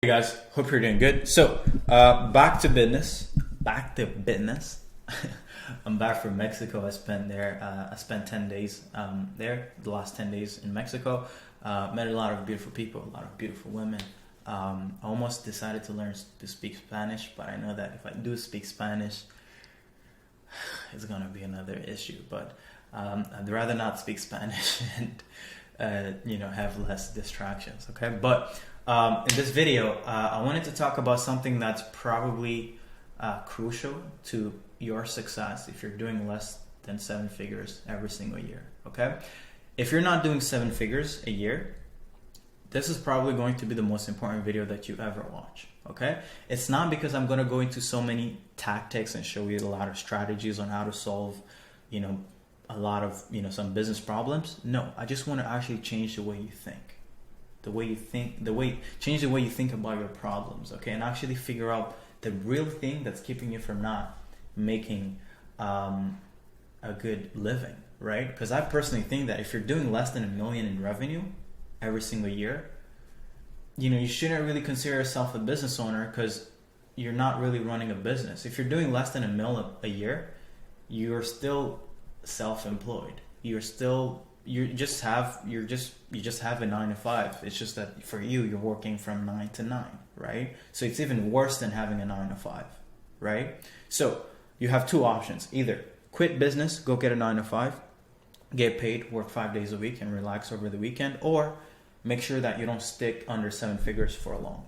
Hey guys, hope you're doing good. So, back to business. Back to business. I'm back from Mexico. I spent 10 days there. The last 10 days in Mexico. Met a lot of beautiful people, a lot of beautiful women. I almost decided to learn to speak Spanish, but I know that if I do speak Spanish, it's gonna be another issue. But I'd rather not speak Spanish and have less distractions. Okay, but in this video, I wanted to talk about something that's probably crucial to your success if you're doing less than 7 figures every single year. Okay, if you're not doing 7 figures a year, this is probably going to be the most important video that you ever watch. Okay, it's not because I'm going to go into so many tactics and show you a lot of strategies on how to solve, a lot of some business problems. No, I just want to actually change the way you think. Change the way you think about your problems, okay? And actually figure out the real thing that's keeping you from not making a good living, right? Because I personally think that if you're doing less than $1 million in revenue every single year, you shouldn't really consider yourself a business owner because you're not really running a business. If you're doing less than $1 million a year, you're still self-employed. You just have a 9 to 5. It's just that for you're working from 9 to 9, right? So it's even worse than having a 9 to 5, right? So you have 2 options: either quit business, go get a 9 to 5, get paid, work 5 days a week, and relax over the weekend, or make sure that you don't stick under 7 figures for long.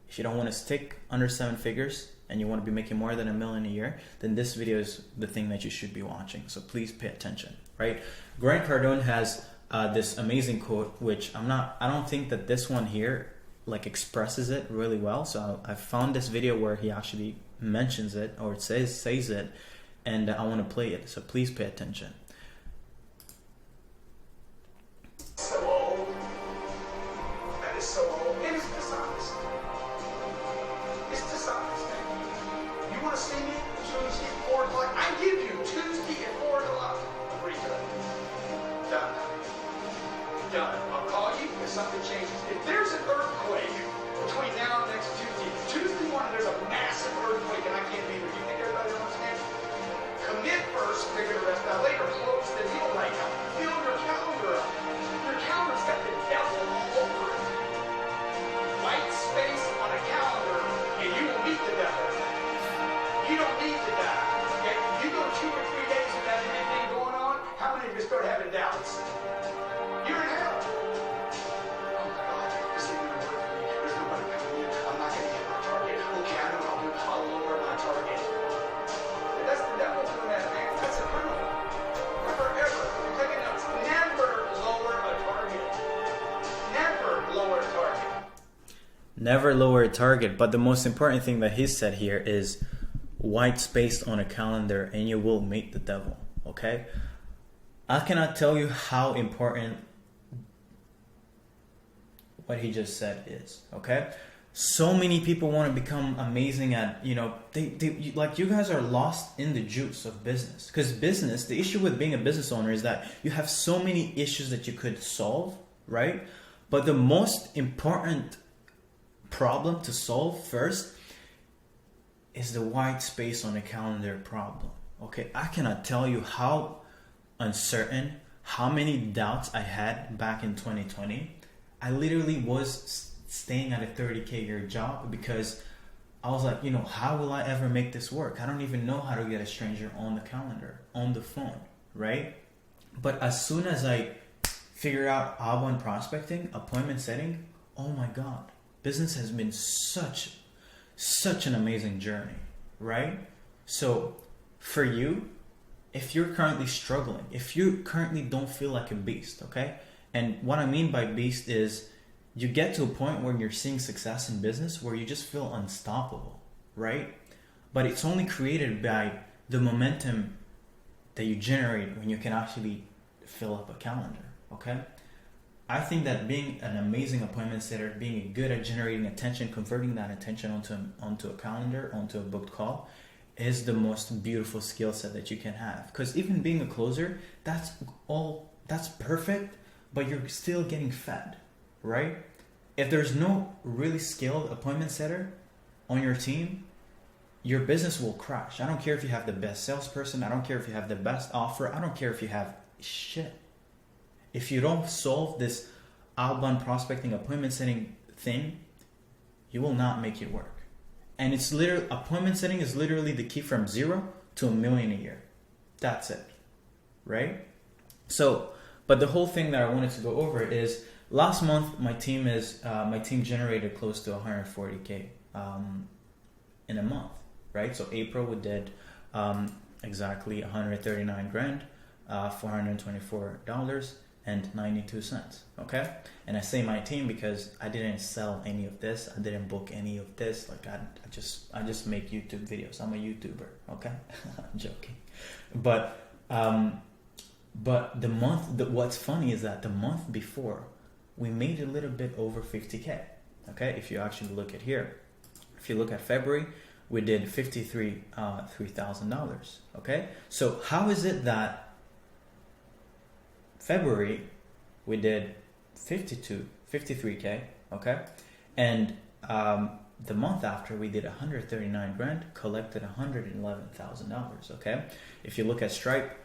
If you don't want to stick under 7 figures and you want to be making more than $1 million a year, then this video is the thing that you should be watching. So please pay attention, right? Cardone has this amazing quote, which I don't think that this one here expresses it really well. So I found this video where he actually mentions it, or it says it, and I want to play it. So please pay attention. Something changes. If there's an earthquake between now and next Tuesday morning, there's a massive earthquake and I can't be there. Do you think everybody understands? Commit first, figure the rest out later. Close the deal right now. Fill your calendar up. Your calendar's got the devil all over it. White space on a calendar and you will meet the devil. You don't need to die. Okay? You go 2 or 3 days without anything going on, how many of you start having doubts? You're in hell. Never lower a target, but the most important thing that he said here is white space on a calendar and you will meet the devil, okay? I cannot tell you how important what he just said is, okay? So many people want to become amazing at, you guys are lost in the juice of business. Because business, the issue with being a business owner is that you have so many issues that you could solve, right? But the most important problem to solve first is the white space on a calendar problem. Okay, I cannot tell you how uncertain, how many doubts I had back in 2020. I literally was staying at a 30K a year job because I was like, how will I ever make this work? I don't even know how to get a stranger on the calendar, on the phone, right? But as soon as I figure out outbound prospecting, appointment setting, oh my God, business has been such an amazing journey, right? So for you, if you're currently struggling, if you currently don't feel like a beast, okay? And what I mean by beast is you get to a point where you're seeing success in business where you just feel unstoppable, right? But it's only created by the momentum that you generate when you can actually fill up a calendar, okay? I think that being an amazing appointment setter, being good at generating attention, converting that attention onto a calendar, onto a booked call, is the most beautiful skill set that you can have. Because even being a closer, that's perfect, but you're still getting fed, right? if there's no really skilled appointment setter on your team, your business will crash. I don't care if you have the best salesperson. I don't care if you have the best offer. I don't care if you have shit. If you don't solve this outbound prospecting appointment setting thing, you will not make it work. And it's literally, appointment setting is literally the key from 0 to $1 million a year. That's it, right? So, but the whole thing that I wanted to go over is last month my team generated close to 140K in a month, right? So April we did exactly 139 grand, $424.92. Okay, and I say my team because I didn't sell any of this. I didn't book any of this. Like I just make YouTube videos. I'm a YouTuber. Okay, I'm joking, but what's funny is that the month before we made a little bit over 50K. Okay, if you actually look at here, if you look at February, we did $3,000. Okay, so how is it that February we did 53K, okay, and the month after we did 139 grand, collected $111,000. Okay, if you look at Stripe,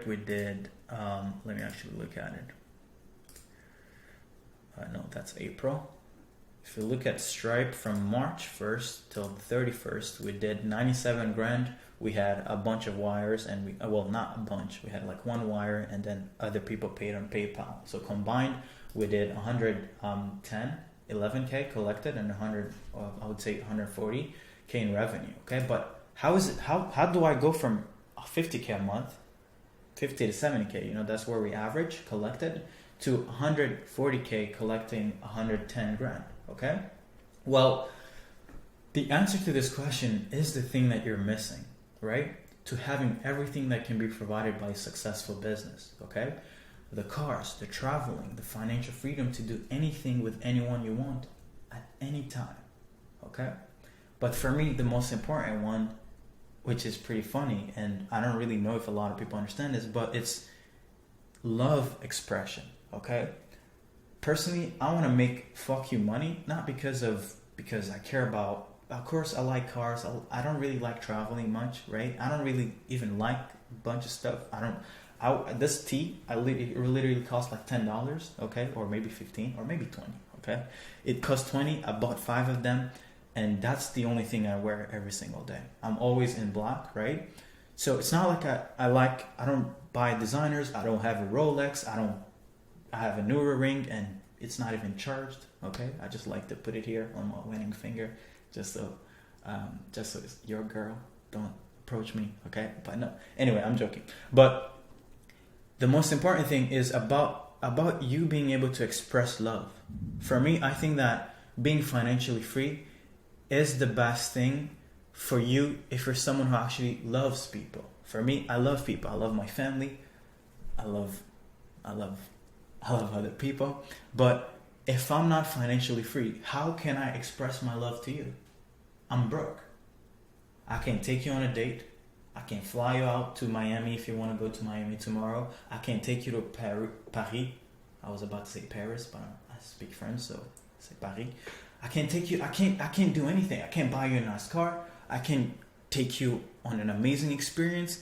we did. Let me actually look at it. No, that's April. If you look at Stripe from March 1st till the 31st, we did 97 grand. We had a bunch of wires and we not a bunch. We had like one wire and then other people paid on PayPal. So combined, we did 11K collected and 140K in revenue. Okay, but how do I go from 50K a month, 50 to 70K? That's where we average collected, to 140K collecting 110 grand. Okay, well, the answer to this question is the thing that you're missing, right? To having everything that can be provided by a successful business. Okay, the cars, the traveling, the financial freedom to do anything with anyone you want at any time. Okay, but for me, the most important one, which is pretty funny, and I don't really know if a lot of people understand this, but it's love expression. Okay, personally, I want to make fuck you money, not because I care about. Of course, I like cars. I don't really like traveling much, right? I don't really even like a bunch of stuff. This tea, it literally cost like $10, okay, or maybe 15, or maybe 20, okay. It cost 20. I bought 5 of them, and that's the only thing I wear every single day. I'm always in black, right? So it's not like I don't buy designers. I don't have a Rolex. I have a newer ring, and it's not even charged. Okay, I just like to put it here on my wedding finger, just so it's your girl. Don't approach me, okay? But no, anyway, I'm joking. But the most important thing is about you being able to express love. For me, I think that being financially free is the best thing for you if you're someone who actually loves people. For me, I love people. I love my family. I love other people. But if I'm not financially free, how can I express my love to you? I'm broke. I can take you on a date. I can fly you out to Miami if you want to go to Miami tomorrow. I can take you to Paris. I was about to say Paris, but I speak French, so I say Paris. I can't take you. I can't do anything. I can't buy you a nice car. I can take you on an amazing experience.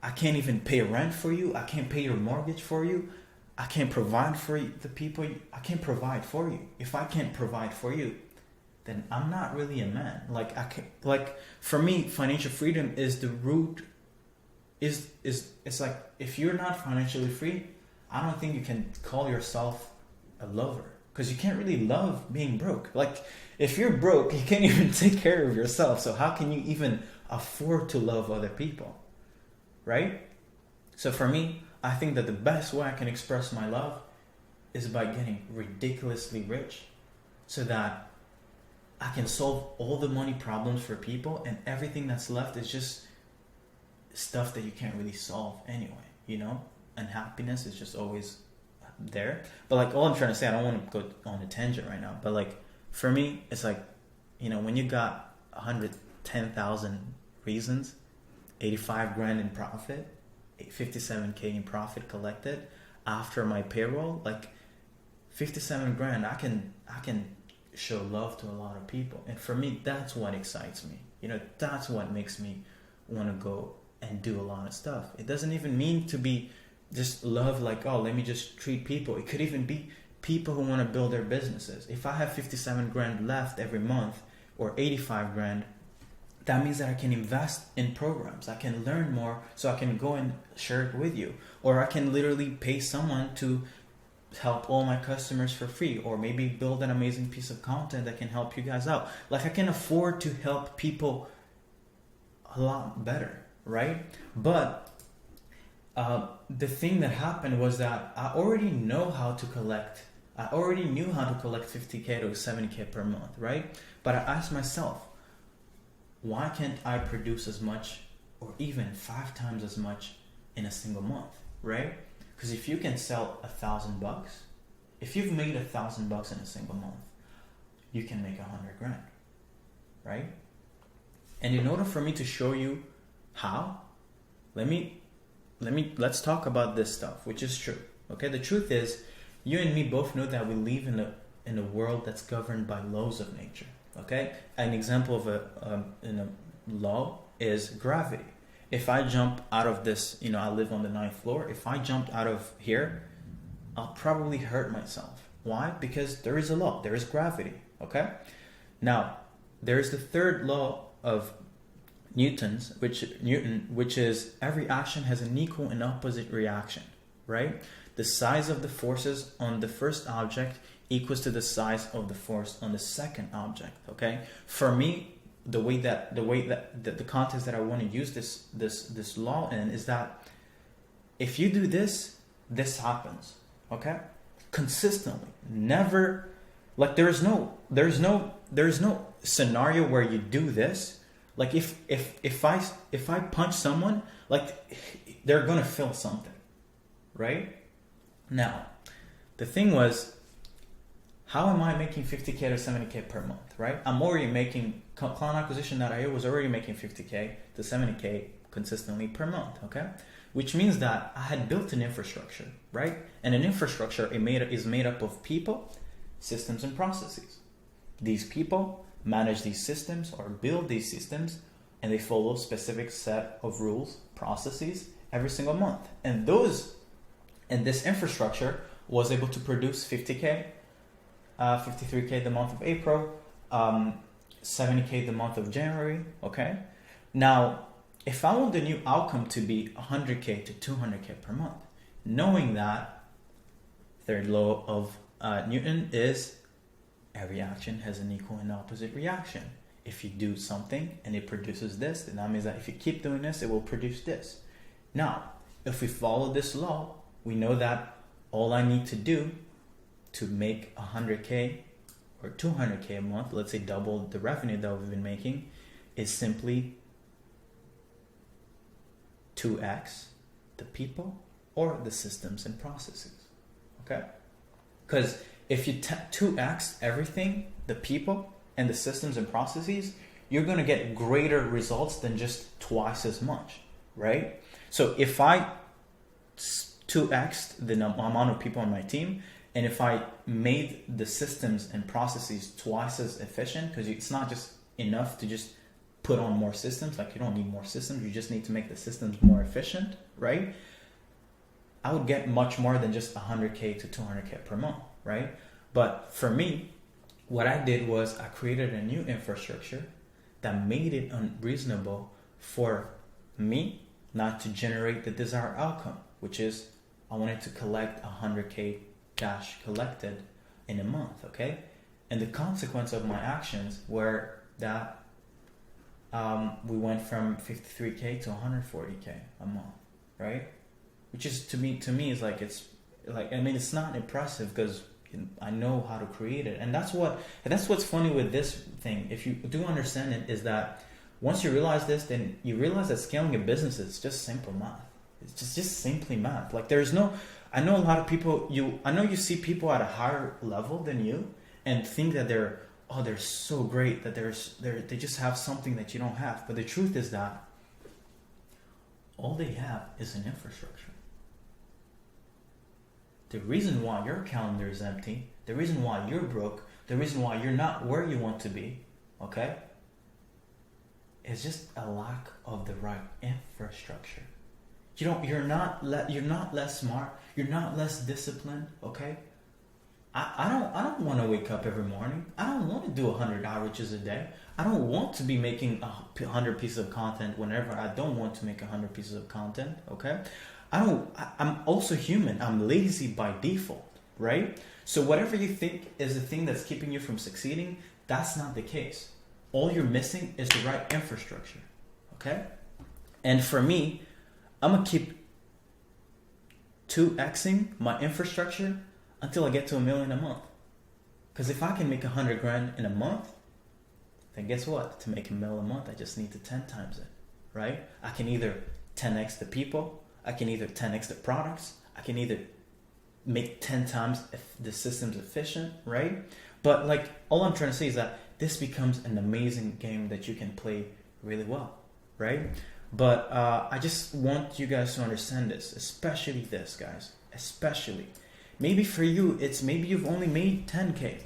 I can't even pay rent for you. I can't pay your mortgage for you. I can't provide for the people. I can't provide for you. If I can't provide for you, then I'm not really a man. For me, financial freedom is the root. It's like, if you're not financially free, I don't think you can call yourself a lover, because you can't really love being broke. Like, if you're broke, you can't even take care of yourself. So how can you even afford to love other people, right? So for me, I think that the best way I can express my love is by getting ridiculously rich, so that I can solve all the money problems for people, and everything that's left is just stuff that you can't really solve anyway, and happiness is just always there. But like, all I'm trying to say, I don't want to go on a tangent right now, but like, for me, it's like, when you got 110,000 reasons, 85 grand in profit, 57K in profit collected after my payroll, like, 57 grand, I can show love to a lot of people. And for me, that's what excites me. You know, that's what makes me want to go and do a lot of stuff. It doesn't even mean to be just love like, oh, let me just treat people. It could even be people who want to build their businesses. If I have 57 grand left every month, or 85 grand, that means that I can invest in programs. I can learn more so I can go and share it with you. Or I can literally pay someone to help all my customers for free, or maybe build an amazing piece of content that can help you guys out. Like, I can afford to help people a lot better, right? But the thing that happened was that I already knew how to collect 50K to 70K per month, right? But I asked myself, why can't I produce as much, or even 5 times as much in a single month, right? Because if you can sell $1,000, if you've made $1,000 in a single month, you can make 100 grand, right? And in order for me to show you how, let's talk about this stuff, which is true. Okay, the truth is, you and me both know that we live in a world that's governed by laws of nature. Okay, an example of a law is gravity. If I jump out of this, I live on the 9th floor. If I jumped out of here, I'll probably hurt myself. Why? Because there is a law. There is gravity. Okay. Now, there is the third law of Newton, which is every action has an equal and opposite reaction. Right? The size of the forces on the first object equals to the size of the force on the second object. Okay. For me, the way that the context that I want to use this law in is that if you do this happens. Okay. Consistently. Never, like there's no scenario where you do this. Like if I punch someone, like they're gonna feel something, right? Now, the thing was, how am I making 50K to 70K per month, right? I'm already making, Clown Acquisition.io was already making 50K to 70K consistently per month, okay? Which means that I had built an infrastructure, right? And an infrastructure is made up of people, systems, and processes. These people manage these systems or build these systems, and they follow a specific set of rules, processes every single month. And this infrastructure was able to produce 50K, 53K the month of April, 70K the month of January, okay? Now, if I want the new outcome to be 100K to 200K per month, knowing that third law of Newton is every action has an equal and opposite reaction. If you do something and it produces this, then that means that if you keep doing this, it will produce this. Now, if we follow this law, we know that all I need to do to make 100K or 200K a month, let's say double the revenue that we've been making, is simply 2x the people or the systems and processes. Okay? Because if you 2x everything, the people and the systems and processes, you're going to get greater results than just twice as much, right? So if I 2x'd the amount of people on my team, and if I made the systems and processes twice as efficient, because it's not just enough to just put on more systems, like you don't need more systems, you just need to make the systems more efficient, right? I would get much more than just 100K to 200K per month, right? But for me, what I did was I created a new infrastructure that made it unreasonable for me not to generate the desired outcome, which is I wanted to collect 100K cash collected in a month, okay? And the consequence of my actions were that we went from 53K to 140K a month, right? Which is to me is like, it's not impressive because I know how to create it. And that's what's funny with this thing. If you do understand it, is that once you realize this, then you realize that scaling a business is just simple math. It's just simply math. Like I know a lot of people, I know you see people at a higher level than you and think that they're so great that they just have something that you don't have. But the truth is that all they have is an infrastructure. the reason why your calendar is empty, the reason why you're broke, the reason why you're not where you want to be, okay, is just a lack of the right infrastructure. You're not less smart, you're not less disciplined, okay? I don't want to wake up every morning. I don't want to do 100 outreaches a day. I don't want to be making 100 pieces of content whenever I don't want to make 100 pieces of content, okay? I'm also human. I'm lazy by default, right? So whatever you think is the thing that's keeping you from succeeding, that's not the case. All you're missing is the right infrastructure, okay? And for me, I'm going to keep 2xing my infrastructure until I get to $1 million a month. Because if I can make 100 grand in a month, then guess what? To make $1 million a month, I just need to 10 times it, right? I can either 10x the people, I can either 10x the products, I can either make 10 times if the system's efficient, right? But like, all I'm trying to say is that this becomes an amazing game that you can play really well, right? But I just want you guys to understand this, especially this, guys, especially. Maybe for you, it's maybe you've only made 10K,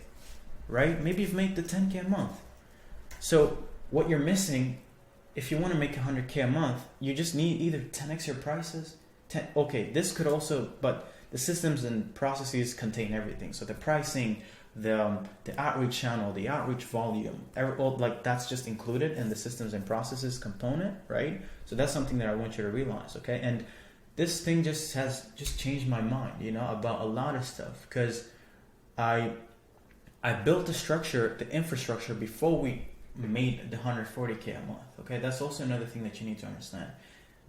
right? Maybe you've made the 10K a month. So what you're missing, if you want to make 100K a month, you just need either 10x your prices. Okay, this could also, but the systems and processes contain everything. So the pricing, the outreach channel, the outreach volume, like that's just included in the systems and processes component, right? So that's something that I want you to realize, okay? And this thing has changed my mind, about a lot of stuff, because I built the structure, the infrastructure before we made the 140K a month, okay? That's also another thing that you need to understand.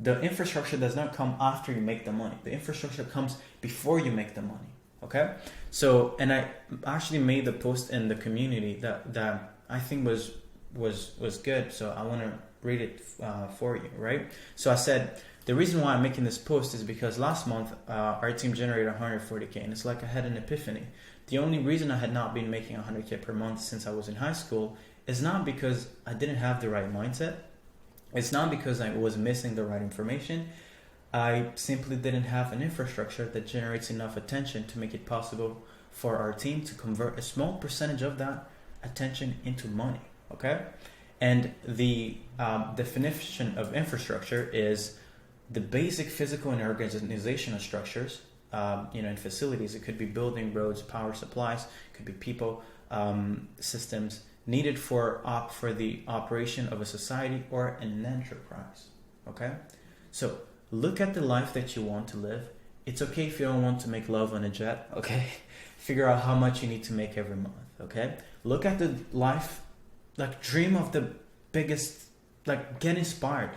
The infrastructure does not come after you make the money. The infrastructure comes before you make the money, okay? So, and I actually made the post in the community that I think was good, so I want to read it for you, right? So I said, the reason why I'm making this post is because last month our team generated 140K, and it's like I had an epiphany. The only reason I had not been making 100K per month since I was in high school is not because I didn't have the right mindset. It's not because I was missing the right information. I simply didn't have an infrastructure that generates enough attention to make it possible for our team to convert a small percentage of that attention into money, okay? And the definition of infrastructure is the basic physical and organizational structures, in facilities. It could be building, roads, power supplies, it could be people, systems needed for the operation of a society or an enterprise, okay? So look at the life that you want to live. It's okay if you don't want to make love on a jet, okay? Figure out how much you need to make every month, okay? Look at the life, like dream of the biggest, like get inspired.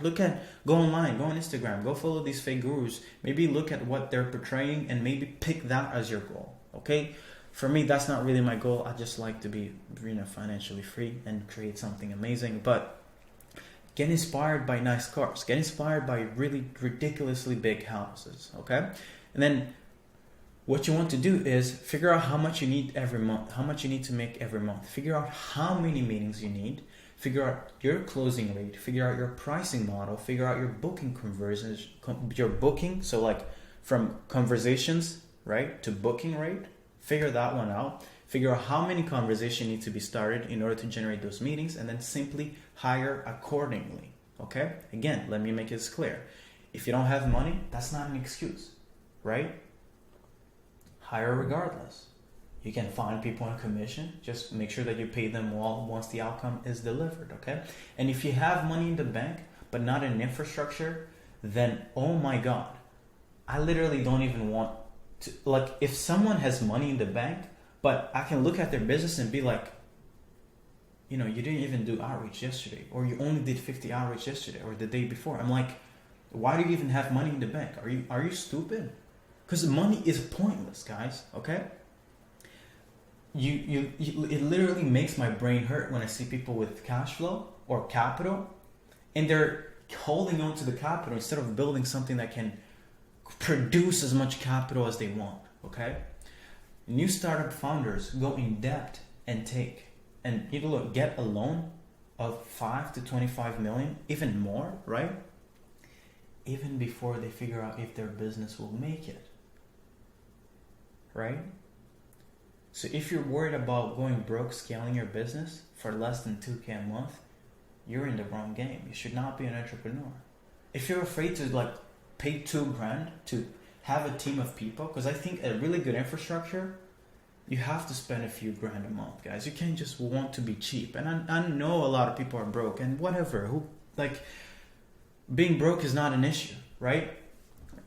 Go online, go on Instagram, go follow these fake gurus. Maybe look at what they're portraying and maybe pick that as your goal, okay? For me, that's not really my goal. I just like to be, financially free and create something amazing. But get inspired by nice cars. Get inspired by really ridiculously big houses, okay? And then what you want to do is figure out how much you need every month, how much you need to make every month. Figure out how many meetings you need. Figure out your closing rate. Figure out your pricing model. Figure out your booking conversions, your booking. So like from conversations, right, to booking rate. Figure that one out. Figure out how many conversations need to be started in order to generate those meetings, and then simply hire accordingly, okay? Again, let me make this clear. If you don't have money, that's not an excuse, right? Hire regardless. You can find people on commission. Just make sure that you pay them well once the outcome is delivered, okay? And if you have money in the bank, but not an infrastructure, then, oh my God, I literally don't even want to, like, if someone has money in the bank, but I can look at their business and be like, you didn't even do outreach yesterday, or you only did 50 outreach yesterday or the day before. I'm like, why do you even have money in the bank? Are you stupid? Because money is pointless, guys, okay? It literally makes my brain hurt when I see people with cash flow or capital, and they're holding on to the capital instead of building something that can produce as much capital as they want, okay? New startup founders go in debt and get a loan of 5 to 25 million, even more, right? Even before they figure out if their business will make it. right? So if you're worried about going broke scaling your business for less than 2K a month, you're in the wrong game. You should not be an entrepreneur. If you're afraid to like pay $2,000 to have a team of people, because I think a really good infrastructure, you have to spend a few grand a month, guys. You can't just want to be cheap. And I know a lot of people are broke and whatever. Who like being broke is not an issue, right?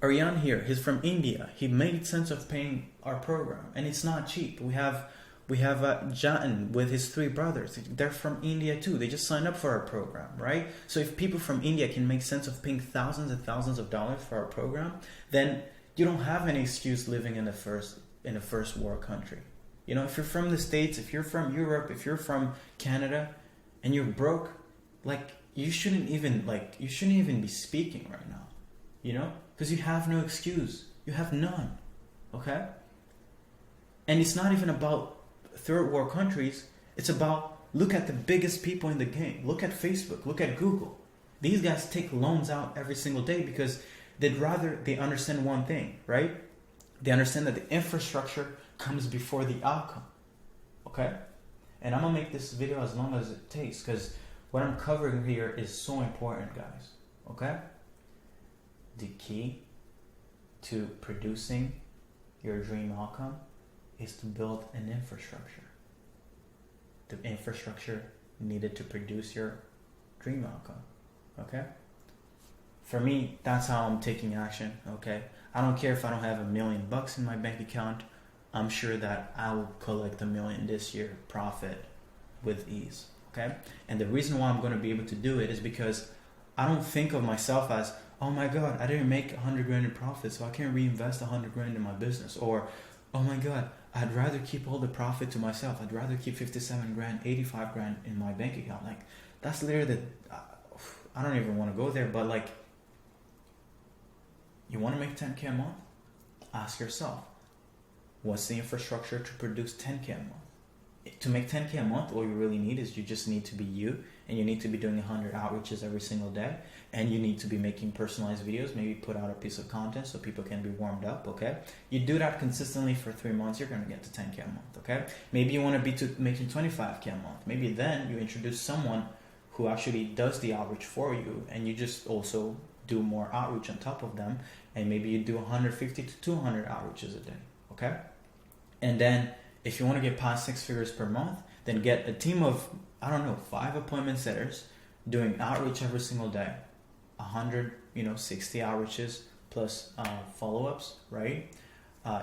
Aryan here, he's from India. He made sense of paying our program, and it's not cheap. We have Jatan with his 3 brothers. They're from India too. They just signed up for our program, right? So if people from India can make sense of paying thousands and thousands of dollars for our program, then you don't have any excuse living in a first world country. You know, if you're from the States, if you're from Europe, if you're from Canada, and you're broke, like you shouldn't even be speaking right now. You know, because you have no excuse. You have none. Okay? And it's not even about third world countries. It's about, look at the biggest people in the game. Look at Facebook. Look at Google. These guys take loans out every single day because they understand one thing, right? They understand that the infrastructure comes before the outcome. Okay? And I'm going to make this video as long as it takes because what I'm covering here is so important, guys. Okay? The key to producing your dream outcome is to build an infrastructure. The infrastructure needed to produce your dream outcome. Okay? For me, that's how I'm taking action. Okay? I don't care if I don't have $1 million in my bank account. I'm sure that I will collect $1 million this year profit with ease. Okay? And the reason why I'm going to be able to do it is because I don't think of myself as, oh my God, I didn't make $100,000 in profit, so I can't reinvest $100,000 in my business. Or, oh my God, I'd rather keep all the profit to myself. I'd rather keep $57,000, $85,000 in my bank account. Like, that's literally I don't even want to go there, but like, you want to make $10K a month? Ask yourself, what's the infrastructure to produce $10K a month? To make $10K a month, all you really need is you just need to be you, and you need to be doing 100 outreaches every single day, and you need to be making personalized videos, maybe put out a piece of content so people can be warmed up, okay? You do that consistently for 3 months, you're going to get to 10K a month, okay? Maybe you want to be making 25K a month. Maybe then you introduce someone who actually does the outreach for you, and you just also do more outreach on top of them, and maybe you do 150 to 200 outreaches a day, okay? And then if you want to get past 6 figures per month, then get a team of, 5 appointment setters doing outreach every single day. 60 outreaches plus follow-ups, right?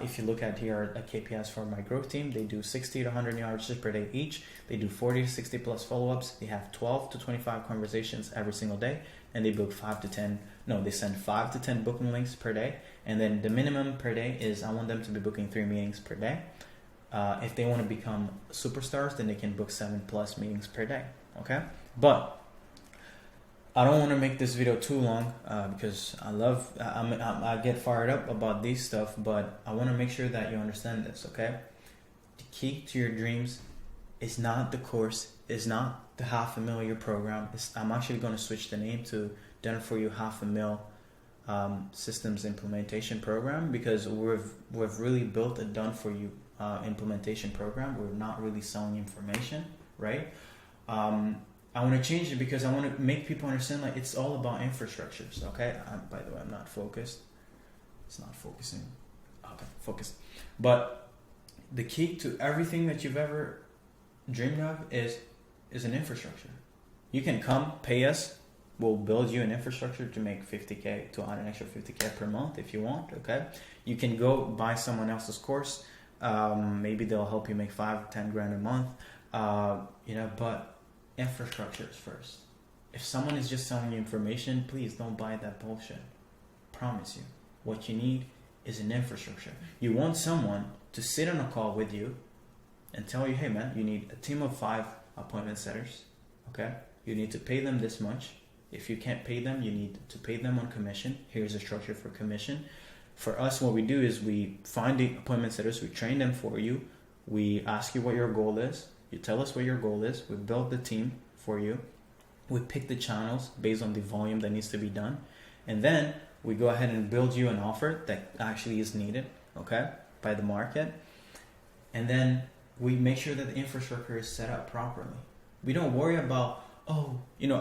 If you look at here at KPIs for my growth team, they do 60 to 100 new outreaches per day each. They do 40 to 60 plus follow-ups. They have 12 to 25 conversations every single day, and they book they send 5 to 10 booking links per day. And then the minimum per day is I want them to be booking 3 meetings per day. If they want to become superstars, then they can book 7+ meetings per day. Okay, but I don't want to make this video too long because I get fired up about these stuff, but I want to make sure that you understand this. Okay, the key to your dreams is not the course, is not the $500,000 program. I'm actually going to switch the name to Done For You $500,000 systems implementation program, because we've really built a Done For You implementation program. We're not really selling information, right? I want to change it because I want to make people understand like it's all about infrastructures. Okay, by the way, I'm not focused. It's not focusing. Okay, focus. But the key to everything that you've ever dreamed of is an infrastructure. You can come pay us. We'll build you an infrastructure to make 50K to an extra 50K per month if you want. Okay, you can go buy someone else's course. Maybe they'll help you make 5-10 grand a month. But infrastructure is first. If someone is just selling you information, please don't buy that bullshit. Promise you. What you need is an infrastructure. You want someone to sit on a call with you and tell you, hey man, you need a team of 5 appointment setters. Okay? You need to pay them this much. If you can't pay them, you need to pay them on commission. Here's a structure for commission. For us, what we do is we find the appointment setters, we train them for you. We ask you what your goal is. You tell us what your goal is. We build the team for you. We pick the channels based on the volume that needs to be done. And then we go ahead and build you an offer that actually is needed, okay? by the market, and then we make sure that the infrastructure is set up properly. We don't worry about, oh,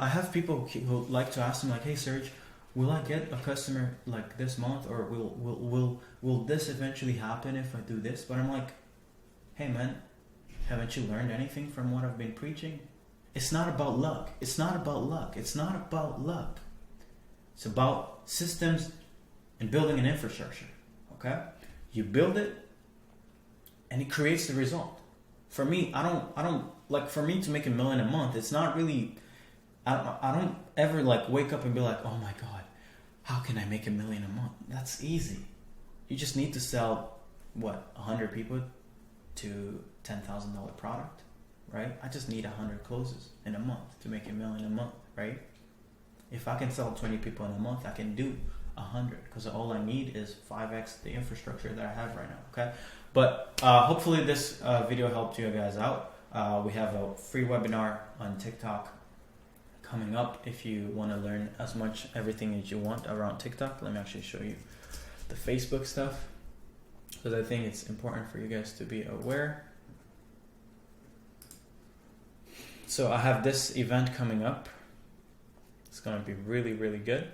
I have people who like to ask me like, hey Serge, will I get a customer like this month, or will this eventually happen if I do this? But I'm like, hey man, haven't you learned anything from what I've been preaching? It's not about luck. It's not about luck. It's not about luck. It's about systems and building an infrastructure. Okay? You build it and it creates the result. For me, I don't like, for me to make $1 million a month, it's not really, I don't ever like wake up and be like, oh my God, how can I make $1 million a month? That's easy. You just need to sell 100 people to $10,000 product, right? I just need 100 closes in a month to make $1 million a month, right? If I can sell 20 people in a month, I can do 100, because all I need is 5x the infrastructure that I have right now. Okay, but hopefully this video helped you guys out. We have a free webinar on TikTok coming up if you want to learn as much everything that you want around TikTok. Let me actually show you the Facebook stuff, because I think it's important for you guys to be aware. So I have this event coming up. It's going to be really, really good.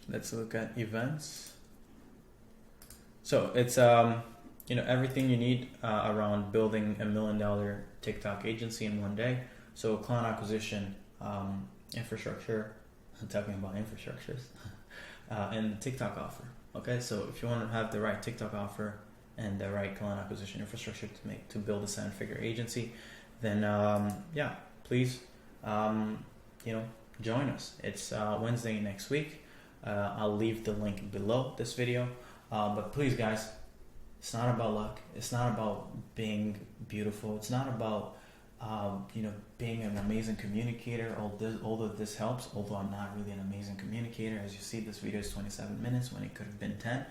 Let's look at events. So it's everything you need around building $1 million TikTok agency in one day. So client acquisition, infrastructure. I'm talking about infrastructures, and TikTok offer. Okay, so if you want to have the right TikTok offer and the right client acquisition infrastructure to build a 7-figure agency, then please join us. It's Wednesday next week. I'll leave the link below this video. But please, guys, it's not about luck. It's not about being beautiful. It's not about being an amazing communicator. Although this helps, although I'm not really an amazing communicator. As you see, this video is 27 minutes when it could have been 10.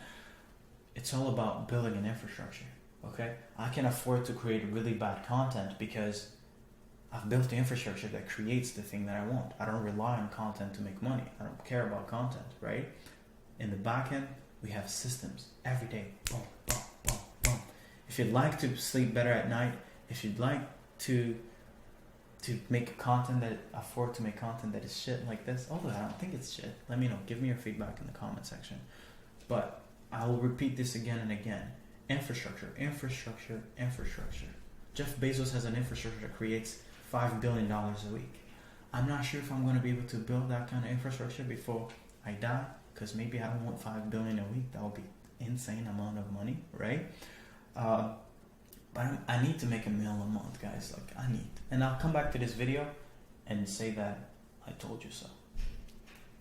It's all about building an infrastructure. Okay, I can afford to create really bad content because I've built the infrastructure that creates the thing that I want. I don't rely on content to make money. I don't care about content, right? In the back end, we have systems every day. Boom, boom, boom, boom. If you'd like to sleep better at night, if you'd like to make content that afford to make content that is shit like this, although I don't think it's shit, let me know. Give me your feedback in the comment section. But I will repeat this again and again. Infrastructure, infrastructure, infrastructure. Jeff Bezos has an infrastructure that creates $5 billion a week. I'm not sure if I'm going to be able to build that kind of infrastructure before I die, because maybe I don't want $5 billion a week. That would be insane amount of money, right? But I need to make $1 million a month, guys. Like, I need. And I'll come back to this video and say that I told you so.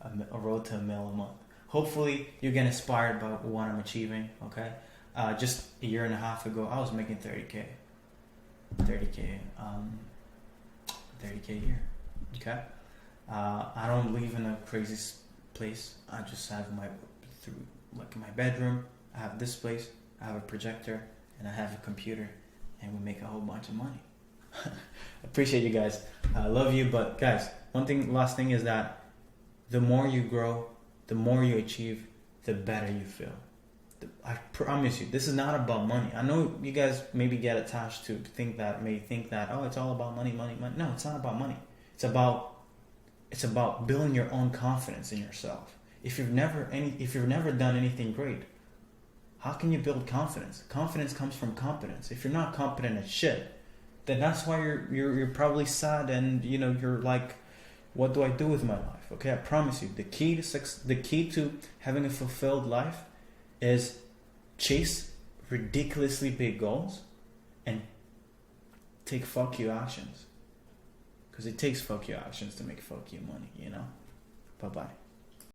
A road to $1 million a month. Hopefully you get inspired by what I'm achieving, okay? Just a year and a half ago, I was making 30K a year, okay? I don't live in a crazy place. I just have my bedroom, I have this place, I have a projector, and I have a computer, and we make a whole bunch of money. Appreciate you guys. I love you, but guys, last thing is that the more you grow, the more you achieve, the better you feel. I promise you, this is not about money. I know you guys maybe get attached to think that, oh, it's all about money, money, money. No, it's not about money. It's about building your own confidence in yourself. If you've never done anything great, how can you build confidence? Confidence comes from competence. If you're not competent at shit, then that's why you're probably sad and you're like, what do I do with my life? Okay, I promise you, the key to having a fulfilled life is chase ridiculously big goals and take fuck you actions. Because it takes fuck you actions to make fuck you money, Bye-bye.